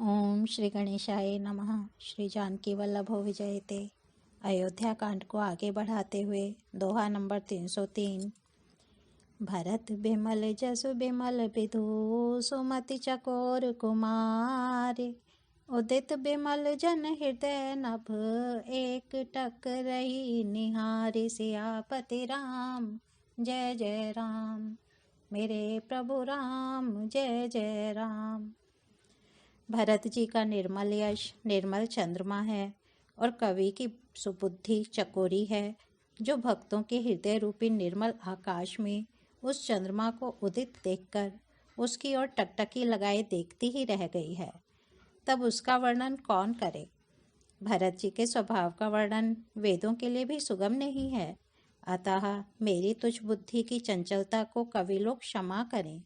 ओम श्री गणेशाय नमः। श्री जानकी वल्लभो विजयते। अयोध्या कांड को आगे बढ़ाते हुए दोहा नंबर 303। भरत बिमल जसु बिमल विधु सुमति चकोर कुमार। उदित बिमल जन हृदय नभ एक टक रही निहार। सियापति राम जय जय राम, मेरे प्रभु राम जय जय राम। भरत जी का निर्मल यश निर्मल चंद्रमा है और कवि की सुबुद्धि चकोरी है, जो भक्तों के हृदय रूपी निर्मल आकाश में उस चंद्रमा को उदित देखकर उसकी ओर टकटकी लगाए देखती ही रह गई है। तब उसका वर्णन कौन करे। भरत जी के स्वभाव का वर्णन वेदों के लिए भी सुगम नहीं है, अतः मेरी तुच्छ बुद्धि की चंचलता को कवि लोग क्षमा करें।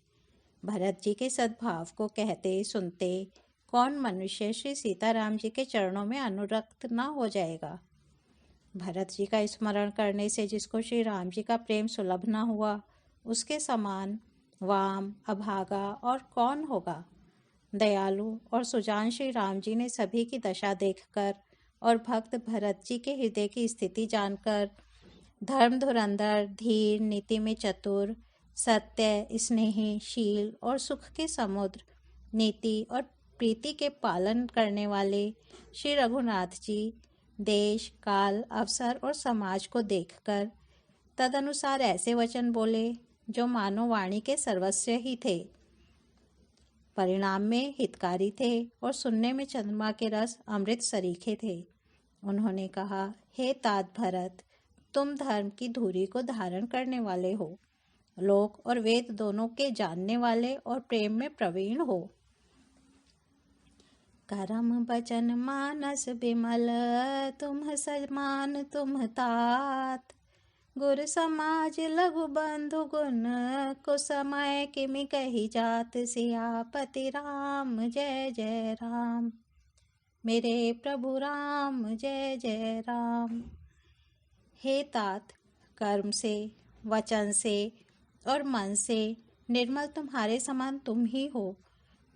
भरत जी के सद्भाव को कहते सुनते कौन मनुष्य श्री सीताराम जी के चरणों में अनुरक्त न हो जाएगा। भरत जी का स्मरण करने से जिसको श्री राम जी का प्रेम सुलभ न हुआ, उसके समान वाम अभागा और कौन होगा। दयालु और सुजान श्री राम जी ने सभी की दशा देखकर और भक्त भरत जी के हृदय की स्थिति जानकर धर्म धुरंधर, धीर, नीति में चतुर, सत्य, स्नेही, शील और सुख के समुद्र, नीति और प्रीति के पालन करने वाले श्री रघुनाथ जी देश, काल, अवसर और समाज को देखकर तदनुसार ऐसे वचन बोले जो मानो वाणी के सर्वस्व ही थे, परिणाम में हितकारी थे और सुनने में चंद्रमा के रस अमृत सरीखे थे। उन्होंने कहा, हे तात भरत, तुम धर्म की धुरी को धारण करने वाले हो, लोक और वेद दोनों के जानने वाले और प्रेम में प्रवीण हो। करम बचन मानस बिमल, तुम समान तुम तात। गुर समाज लघु बंधु गुण, को समय किमि कही जात। सियापति राम जय जय राम, मेरे प्रभु राम जय जय राम। हे तात, कर्म से, वचन से और मन से निर्मल तुम्हारे समान तुम ही हो।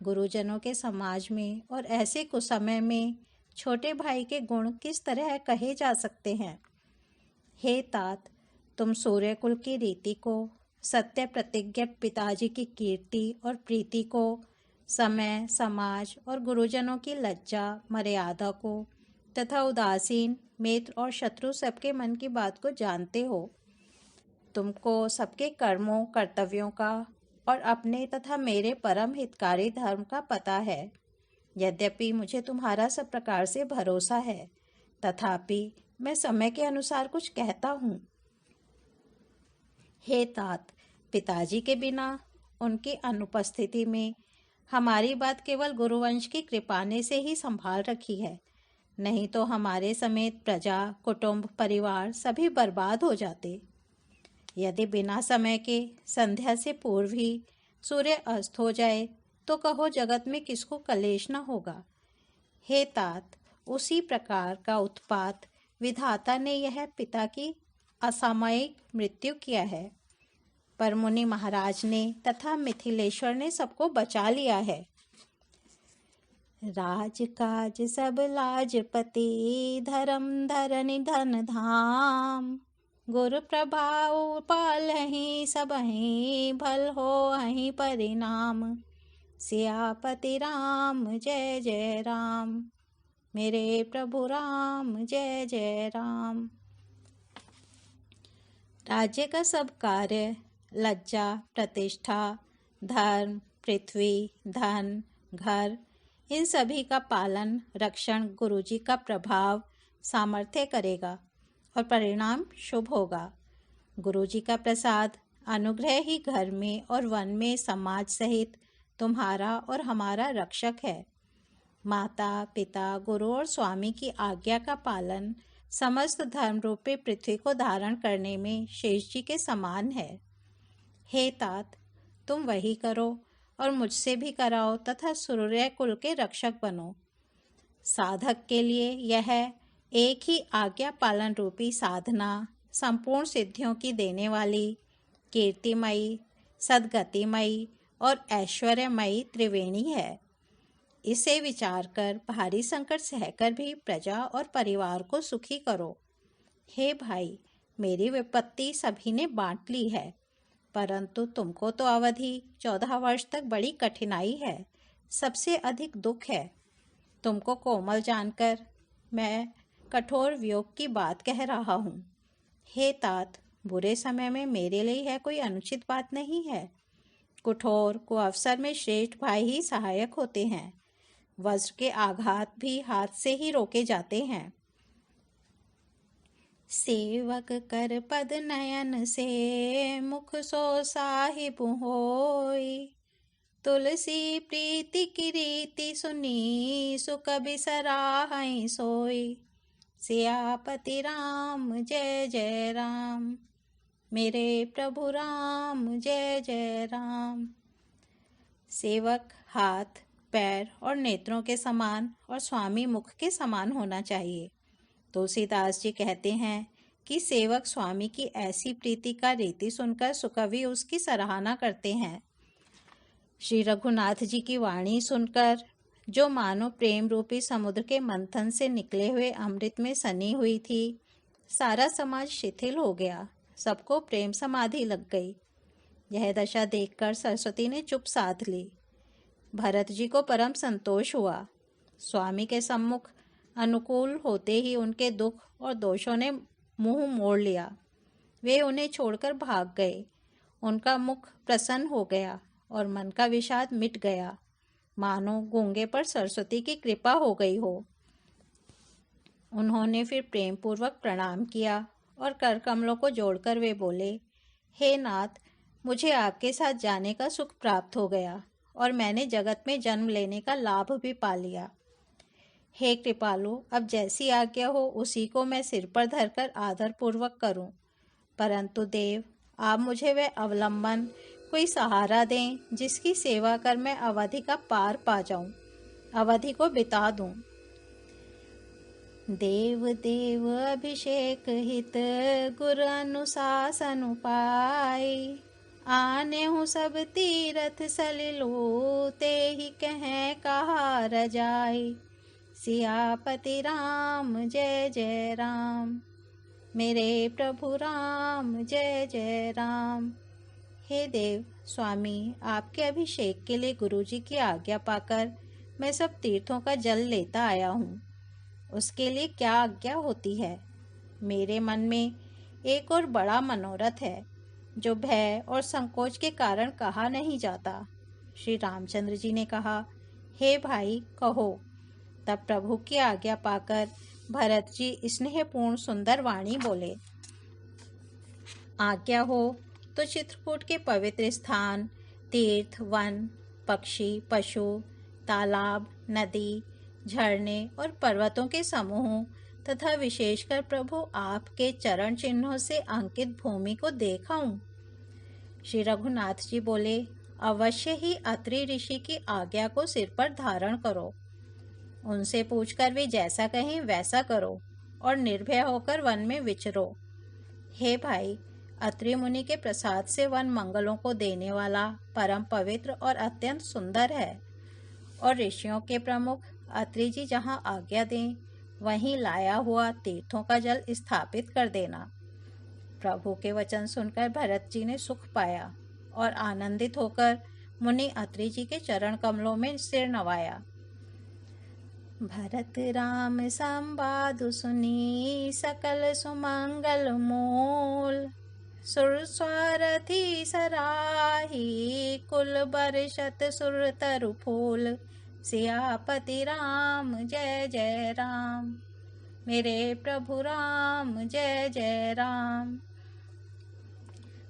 गुरुजनों के समाज में और ऐसे कुसमय में छोटे भाई के गुण किस तरह कहे जा सकते हैं। हे तात, तुम सूर्य कुल की रीति को, सत्य प्रतिज्ञ पिताजी की कीर्ति और प्रीति को, समय, समाज और गुरुजनों की लज्जा मर्यादा को तथा उदासीन, मित्र और शत्रु सबके मन की बात को जानते हो। तुमको सबके कर्मों, कर्तव्यों का और अपने तथा मेरे परम हितकारी धर्म का पता है। यद्यपि मुझे तुम्हारा सब प्रकार से भरोसा है, तथापि मैं समय के अनुसार कुछ कहता हूँ। हे तात, पिताजी के बिना, उनकी अनुपस्थिति में हमारी बात केवल गुरुवंश की कृपाने से ही संभाल रखी है, नहीं तो हमारे समेत प्रजा, कुटुंब, परिवार सभी बर्बाद हो जाते। यदि बिना समय के संध्या से पूर्व ही सूर्य अस्त हो जाए तो कहो जगत में किसको कलेश न होगा। हे तात, उसी प्रकार का उत्पात विधाता ने यह पिता की असामयिक मृत्यु किया है, पर मुनि महाराज ने तथा मिथिलेश्वर ने सबको बचा लिया है। राज काज सब लाजपति, धर्म धरनि धन धाम। गुरु प्रभाव पालहि सबहि, भल होहि परिणाम। सियापति राम जय जय राम, मेरे प्रभु राम जय जय राम। राज्य का सब कार्य, लज्जा, प्रतिष्ठा, धर्म, पृथ्वी, धन, घर, इन सभी का पालन रक्षण गुरुजी का प्रभाव सामर्थ्य करेगा और परिणाम शुभ होगा। गुरुजी का प्रसाद अनुग्रह ही घर में और वन में समाज सहित तुम्हारा और हमारा रक्षक है। माता, पिता, गुरु और स्वामी की आज्ञा का पालन समस्त धर्म रूपी पृथ्वी को धारण करने में शेष जी के समान है। हे तात, तुम वही करो और मुझसे भी कराओ तथा सूर्य कुल के रक्षक बनो। साधक के लिए यह एक ही आज्ञा पालन रूपी साधना संपूर्ण सिद्धियों की देने वाली, कीर्तिमयी, सद्गतिमयी और ऐश्वर्यमयी त्रिवेणी है। इसे विचार कर भारी संकट सहकर भी प्रजा और परिवार को सुखी करो। हे भाई, मेरी विपत्ति सभी ने बांट ली है, परंतु तुमको तो अवधि 14 वर्ष तक बड़ी कठिनाई है, सबसे अधिक दुख है। तुमको कोमल जानकर मैं कठोर वियोग की बात कह रहा हूँ। हे तात, बुरे समय में मेरे लिए यह कोई अनुचित बात नहीं है। कठोर को अवसर में श्रेष्ठ भाई ही सहायक होते हैं। वज्र के आघात भी हाथ से ही रोके जाते हैं। सेवक कर पद नयन से मुख सो साहिब होई। तुलसी प्रीति की रीति सुनी सुख बिसराहि सोई। सियापति राम जय जय राम, मेरे प्रभु राम जय जय राम। सेवक हाथ, पैर और नेत्रों के समान और स्वामी मुख के समान होना चाहिए। तुलसीदास जी कहते हैं कि सेवक स्वामी की ऐसी प्रीति का रीति सुनकर सुकवि उसकी सराहना करते हैं। श्री रघुनाथ जी की वाणी सुनकर जो मानो प्रेम रूपी समुद्र के मंथन से निकले हुए अमृत में सनी हुई थी, सारा समाज शिथिल हो गया, सबको प्रेम समाधि लग गई। यह दशा देखकर सरस्वती ने चुप साध ली। भरत जी को परम संतोष हुआ। स्वामी के सम्मुख अनुकूल होते ही उनके दुख और दोषों ने मुंह मोड़ लिया। वे उन्हें छोड़कर भाग गए। उनका मुख प्रसन्न हो गया और मन का विषाद मिट गया, मानो गूंगे पर सरस्वती की कृपा हो गई हो। उन्होंने फिर प्रेम पूर्वक प्रणाम किया और कर कमलों को जोड़कर वे बोले, हे नाथ, मुझे आपके साथ जाने का सुख प्राप्त हो गया और मैंने जगत में जन्म लेने का लाभ भी पा लिया। हे कृपालु, अब जैसी आज्ञा हो उसी को मैं सिर पर धरकर आदर पूर्वक करूं, परंतु देव, आप मुझे वह अवलंबन, कोई सहारा दें जिसकी सेवा कर मैं अवधि का पार पा जाऊं, अवधि को बिता दूं। देव देव अभिषेक हित गुर अनुशासन उपाय। आने हूँ सब तीरथ सलिलो ते ही कहें कहा रजाई। सियापति राम जय जय राम, मेरे प्रभु राम जय जय राम। हे देव, स्वामी, आपके अभिषेक के लिए गुरुजी की आज्ञा पाकर मैं सब तीर्थों का जल लेता आया हूँ। उसके लिए क्या आज्ञा होती है? मेरे मन में एक और बड़ा मनोरथ है जो भय और संकोच के कारण कहा नहीं जाता। श्री रामचंद्र जी ने कहा, हे भाई, कहो। तब प्रभु की आज्ञा पाकर भरत जी स्नेहपूर्ण सुंदर वाणी बोले। आज्ञा हो तो चित्रकूट के पवित्र स्थान, तीर्थ, वन, पक्षी, पशु, तालाब, नदी, झरने और पर्वतों के समूहों तथा विशेषकर प्रभु आपके चरण चिन्हों से अंकित भूमि को देखाऊं। श्री रघुनाथ जी बोले, अवश्य ही अत्रि ऋषि की आज्ञा को सिर पर धारण करो। उनसे पूछकर वे जैसा कहें वैसा करो और निर्भय होकर वन में विचरो। हे भाई, अत्रि मुनि के प्रसाद से वन मंगलों को देने वाला, परम पवित्र और अत्यंत सुंदर है, और ऋषियों के प्रमुख अत्रि जी जहाँ आज्ञा दें वहीं लाया हुआ तीर्थों का जल स्थापित कर देना। प्रभु के वचन सुनकर भरत जी ने सुख पाया और आनंदित होकर मुनि अत्रि जी के चरण कमलों में सिर नवाया। भरत राम संवाद सुनी सकल सुमंगल मूल। सुर स्वारथी सराही कुल बरषत सुर तरु फूल। सियापति राम जय जय राम, मेरे प्रभु राम जय जय राम।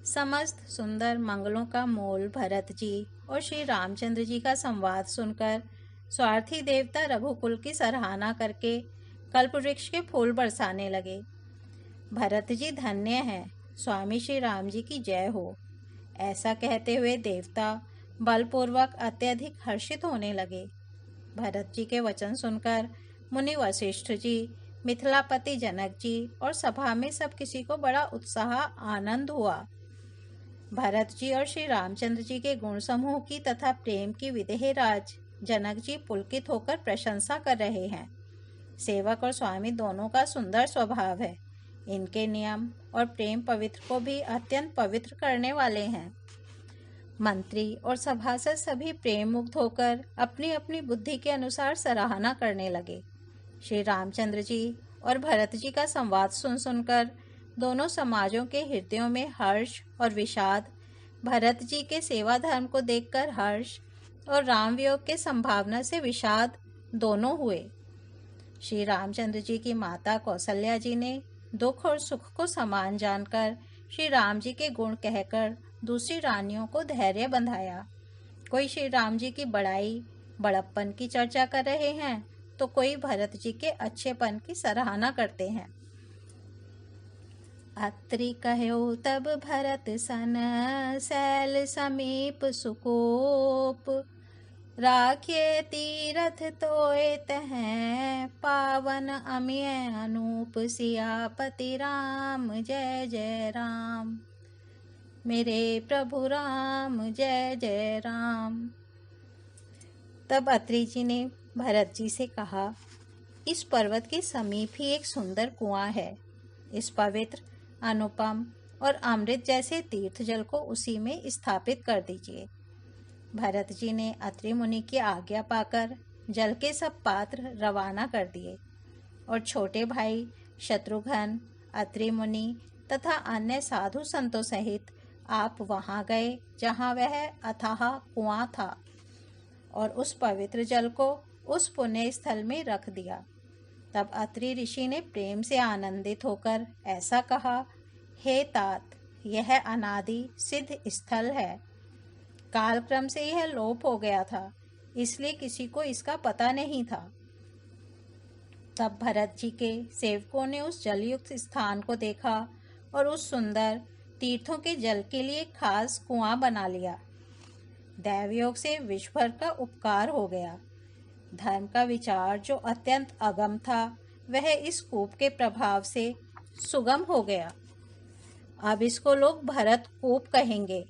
समस्त सुंदर मंगलों का मूल भरत जी और श्री रामचंद्र जी का संवाद सुनकर स्वार्थी देवता रघुकुल की सराहना करके कल्प वृक्ष के फूल बरसाने लगे। भरत जी धन्य हैं, स्वामी श्री राम जी की जय हो। ऐसा कहते हुए देवता बलपूर्वक अत्यधिक हर्षित होने लगे। भरत जी के वचन सुनकर मुनि वशिष्ठ जी, मिथिलापति जनक जी और सभा में सब किसी को बड़ा उत्साह आनंद हुआ। भरत जी और श्री रामचंद्र जी के गुण समूह की तथा प्रेम की विदेह राज जनक जी पुलकित होकर प्रशंसा कर रहे हैं। सेवक और स्वामी दोनों का सुंदर स्वभाव है। इनके नियम और प्रेम पवित्र को भी अत्यंत पवित्र करने वाले हैं। मंत्री और सभासद सभी प्रेम मुग्ध होकर अपनी अपनी बुद्धि के अनुसार सराहना करने लगे। श्री रामचंद्र जी और भरत जी का संवाद सुन सुनकर दोनों समाजों के हृदयों में हर्ष और विषाद, भरत जी के सेवा धर्म को देखकर हर्ष और राम वियोग के संभावना से विषाद दोनों हुए। श्री रामचंद्र जी की माता कौशल्या जी ने दुख और सुख को समान जानकर श्री राम जी के गुण कहकर दूसरी रानियों को धैर्य बंधाया। कोई श्री राम जी की बड़ाई, बड़प्पन की चर्चा कर रहे हैं तो कोई भरत जी के अच्छेपन की सराहना करते हैं। अत्रि कहो तब भरत सन, शैल समीप सुकोप, राखे तीरथ तोए तहें, पावन अमिय अनूप, सियापति राम जय जय राम। मेरे प्रभु राम जय जय राम। तब अत्रि जी ने भरत जी से कहा, इस पर्वत के समीप ही एक सुंदर कुआं है। इस पवित्र, अनुपम और अमृत जैसे तीर्थ जल को उसी में स्थापित कर दीजिए। भरत जी ने अत्रि मुनि की आज्ञा पाकर जल के सब पात्र रवाना कर दिए और छोटे भाई शत्रुघ्न, अत्रि मुनि तथा अन्य साधु संतों सहित आप वहां गए जहां वह अथाह कुआं था और उस पवित्र जल को उस पुण्य स्थल में रख दिया। तब अत्रि ऋषि ने प्रेम से आनंदित होकर ऐसा कहा, हे तात, यह अनादि सिद्ध स्थल है। कालक्रम से यह लोप हो गया था, इसलिए किसी को इसका पता नहीं था। तब भरत जी के सेवकों ने उस जलयुक्त स्थान को देखा और उस सुंदर तीर्थों के जल के लिए खास कुआं बना लिया। दैवयोग से विश्व भर का उपकार हो गया। धर्म का विचार जो अत्यंत अगम था वह इस कूप के प्रभाव से सुगम हो गया। अब इसको लोग भरत कूप कहेंगे।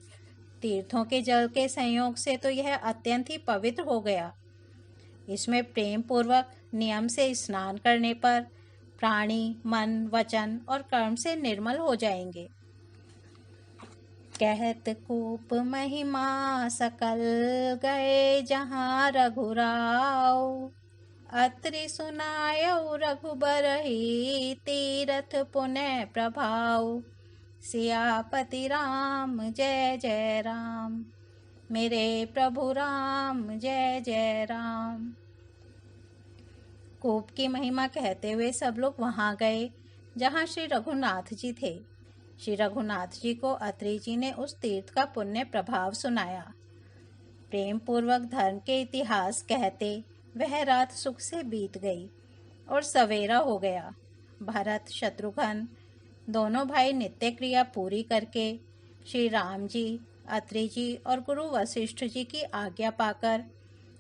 तीर्थों के जल के संयोग से तो यह अत्यंत ही पवित्र हो गया। इसमें प्रेम पूर्वक नियम से स्नान करने पर प्राणी, मन, वचन और कर्म से निर्मल हो जाएंगे। कहत कूप महिमा सकल, गए जहाँ रघुराव, अत्रि सुनायौ रघुबरहि, तीरथ पुण्य प्रभाव, सियापति राम जय जय राम। मेरे प्रभु राम जय जय राम। कूप की महिमा कहते हुए सब लोग वहां गए जहां श्री रघुनाथ जी थे। श्री रघुनाथ जी को अत्रि जी ने उस तीर्थ का पुण्य प्रभाव सुनाया। प्रेम पूर्वक धर्म के इतिहास कहते वह रात सुख से बीत गई और सवेरा हो गया। भरत, शत्रुघ्न दोनों भाई नित्य क्रिया पूरी करके श्री राम जी, अत्रि जी और गुरु वशिष्ठ जी की आज्ञा पाकर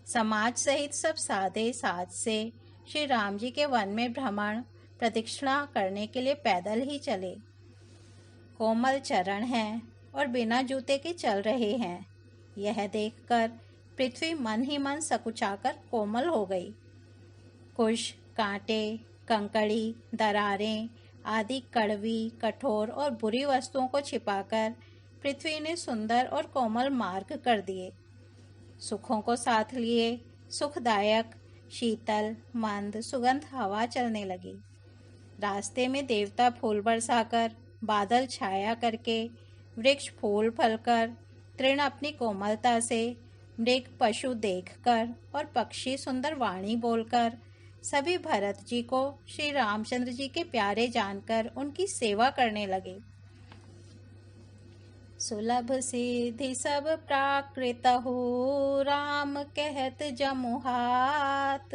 समाज सहित सब साधे साज से श्री राम जी के वन में भ्रमण प्रदक्षिणा करने के लिए पैदल ही चले। कोमल चरण हैं और बिना जूते के चल रहे हैं। यह देखकर पृथ्वी मन ही मन सकुचाकर कोमल हो गई। कुश, कांटे, कंकड़ी, दरारें आदि कड़वी, कठोर और बुरी वस्तुओं को छिपाकर पृथ्वी ने सुंदर और कोमल मार्ग कर दिए। सुखों को साथ लिए सुखदायक, शीतल, मंद, सुगंध हवा चलने लगी। रास्ते में देवता फूल बरसाकर, बादल छाया करके, वृक्ष फूल फलकर, तृण अपनी कोमलता से, मृग पशु देखकर और पक्षी सुंदर वाणी बोलकर सभी भरत जी को श्री रामचंद्र जी के प्यारे जानकर उनकी सेवा करने लगे। सुलभ सिद्धि सब प्राकृत हो, राम कहत जमुहात,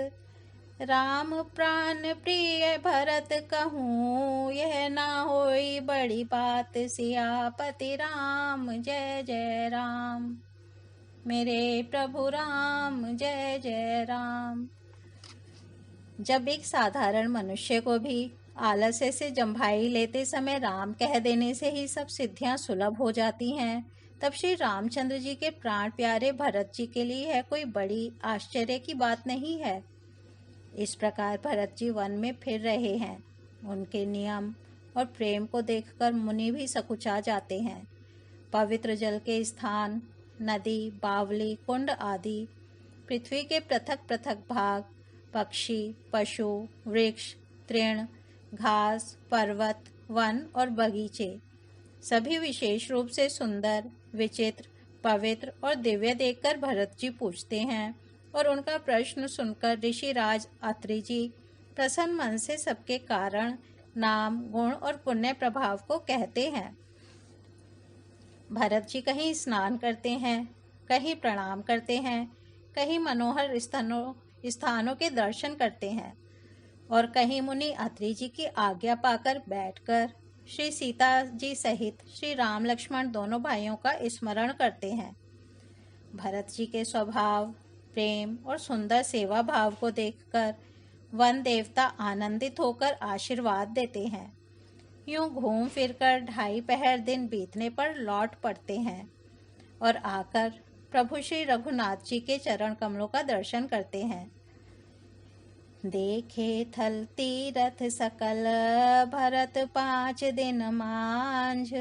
राम प्राण प्रिय भरत कहूँ, यह ना होई बड़ी बात, सियापति राम जय जय राम। मेरे प्रभु राम जय जय राम। जब एक साधारण मनुष्य को भी आलस्य से जम्भाई लेते समय राम कह देने से ही सब सिद्धियां सुलभ हो जाती हैं, तब श्री रामचंद्र जी के प्राण प्यारे भरत जी के लिए यह कोई बड़ी आश्चर्य की बात नहीं है। इस प्रकार भरत जी वन में फिर रहे हैं। उनके नियम और प्रेम को देखकर मुनि भी सकुचा जाते हैं। पवित्र जल के स्थान, नदी, बावली, कुंड आदि, पृथ्वी के पृथक पृथक भाग, पक्षी, पशु, वृक्ष, तृण, घास, पर्वत, वन और बगीचे सभी विशेष रूप से सुंदर, विचित्र, पवित्र और दिव्य देखकर भरत जी पूछते हैं और उनका प्रश्न सुनकर ऋषिराज अत्रि जी प्रसन्न मन से सबके कारण, नाम, गुण और पुण्य प्रभाव को कहते हैं। भरत जी कहीं स्नान करते हैं, कहीं प्रणाम करते हैं, कहीं मनोहर स्थानों के दर्शन करते हैं और कहीं मुनि अत्रि जी की आज्ञा पाकर बैठकर श्री सीता जी सहित श्री राम लक्ष्मण दोनों भाइयों का स्मरण करते हैं। भरत जी के स्वभाव, प्रेम और सुंदर सेवा भाव को देखकर वन देवता आनंदित होकर आशीर्वाद देते हैं। यूं घूम फिरकर 2.5 पहर दिन बीतने पर लौट पड़ते हैं और आकर प्रभु श्री रघुनाथ जी के चरण कमलों का दर्शन करते हैं। देखे थल तीरथ सकल भरत 5 दिन मांझ,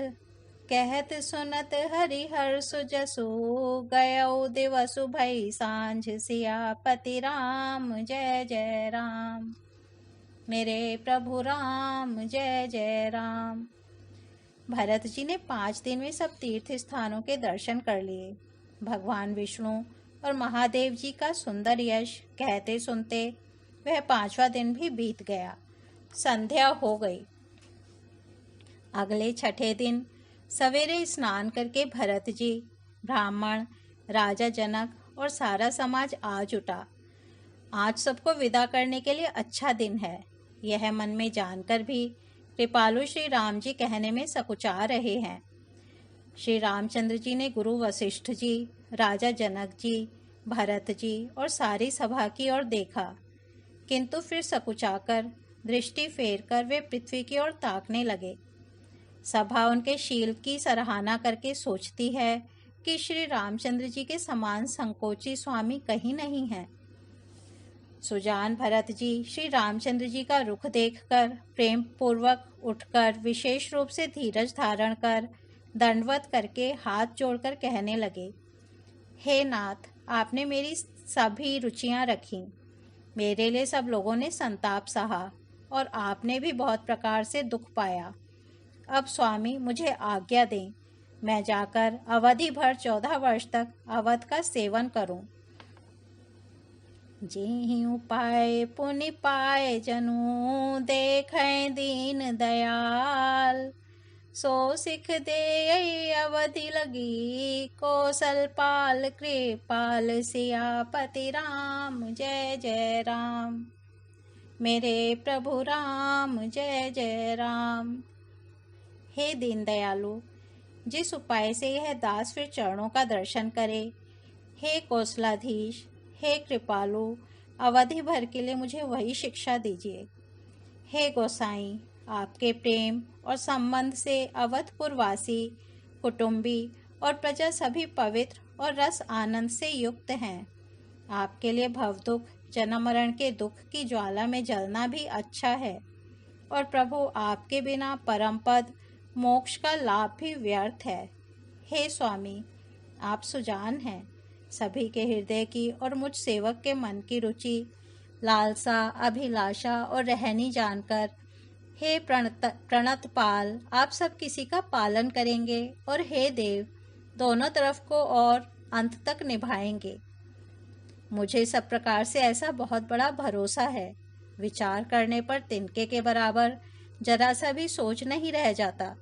कहत सुनत हरिहर्ष जसु गयो दिवसु भई सांझ। सियापति राम जय जय राम, मेरे प्रभु राम जय जय राम। भरत जी ने 5 दिन में सब तीर्थ स्थानों के दर्शन कर लिए। भगवान विष्णु और महादेव जी का सुंदर यश कहते सुनते वह 5वां दिन भी बीत गया। संध्या हो गई। अगले 6ठे दिन सवेरे स्नान करके भरत जी, ब्राह्मण, राजा जनक और सारा समाज आ जुटा। आज सबको विदा करने के लिए अच्छा दिन है, यह मन में जानकर भी कृपालु श्री राम जी कहने में सकुचा रहे हैं। श्री रामचंद्र जी ने गुरु वशिष्ठ जी, राजा जनक जी, भरत जी और सारी सभा की ओर देखा, किंतु फिर सकुचाकर दृष्टि फेरकर वे पृथ्वी की ओर ताकने लगे। सभा उनके शील की सराहना करके सोचती है कि श्री रामचंद्र जी के समान संकोची स्वामी कहीं नहीं है। सुजान भरत जी श्री रामचंद्र जी का रुख देखकर प्रेम पूर्वक उठकर विशेष रूप से धीरज धारण कर दंडवत करके हाथ जोड़कर कहने लगे, हे नाथ, आपने मेरी सभी रुचियां रखी, मेरे लिए सब लोगों ने संताप सहा और आपने भी बहुत प्रकार से दुख पाया। अब स्वामी मुझे आज्ञा दें, मैं जाकर अवधि भर 14 वर्ष तक अवध का सेवन करूं। जेहि उपाय पुनि पाए जनु, देखें दीन दयाल, सो सिख दे अवधि लगी, कौशलपाल कृपाल। सियापति राम जय जय राम, मेरे प्रभु राम जय जय राम। हे दीन दयालु, जिस उपाय से यह दास फिर चरणों का दर्शन करे, हे कौशलाधीश, हे कृपालु, अवधि भर के लिए मुझे वही शिक्षा दीजिए। हे गोसाई, आपके प्रेम और संबंध से अवधपुर वासी, कुटुंबी और प्रजा सभी पवित्र और रस आनंद से युक्त हैं। आपके लिए भवदुख, जन्म मरण के दुख की ज्वाला में जलना भी अच्छा है और प्रभु आपके बिना परम पद मोक्ष का लाभ भी व्यर्थ है। हे स्वामी, आप सुजान हैं, सभी के हृदय की और मुझ सेवक के मन की रुचि, लालसा, अभिलाषा और रहनी जानकर हे प्रणत पाल, आप सब किसी का पालन करेंगे और हे देव, दोनों तरफ को और अंत तक निभाएंगे। मुझे सब प्रकार से ऐसा बहुत बड़ा भरोसा है, विचार करने पर तिनके के बराबर जरा सा भी सोच नहीं रह जाता।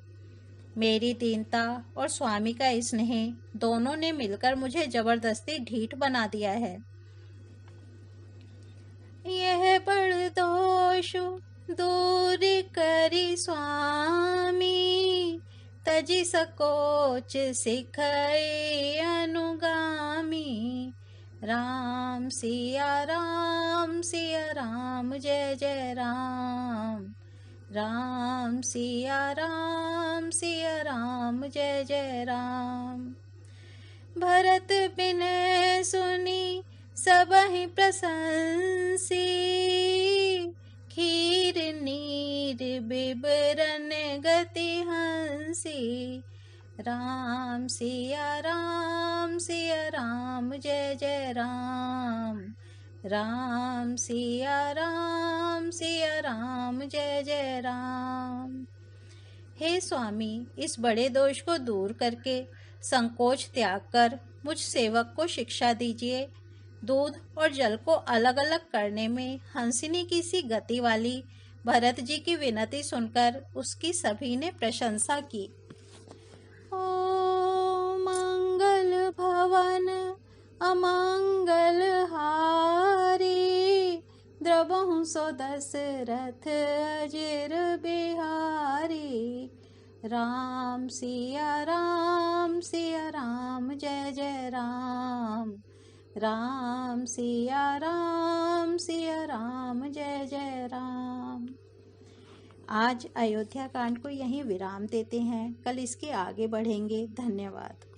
मेरी दीनता और स्वामी का स्नेह दोनों ने मिलकर मुझे जबरदस्ती ढीठ बना दिया है। यह बड़ दोष दूर करी स्वामी, तजी सकोच सिखई अनुगामी। राम सिया राम जय जय राम, राम सिया राम जय जय राम। भरत बिनय सुनी सबहि प्रशंसी, खीर नीर बिबरन गति हंसी। राम सिया राम जय जय राम। राम सिया राम जय जय राम। हे स्वामी, इस बड़े दोष को दूर करके संकोच त्याग कर मुझ सेवक को शिक्षा दीजिए। दूध और जल को अलग अलग करने में हंसिनी की सी गति वाली भरत जी की विनती सुनकर उसकी सभी ने प्रशंसा की। ओ मंगल भवन अमंगल हारी, द्रवहु सो दशरथ अजिर बिहारी। राम सिया राम जय जय राम। राम सिया राम जय जय राम। आज अयोध्या कांड को यहीं विराम देते हैं, कल इसके आगे बढ़ेंगे। धन्यवाद।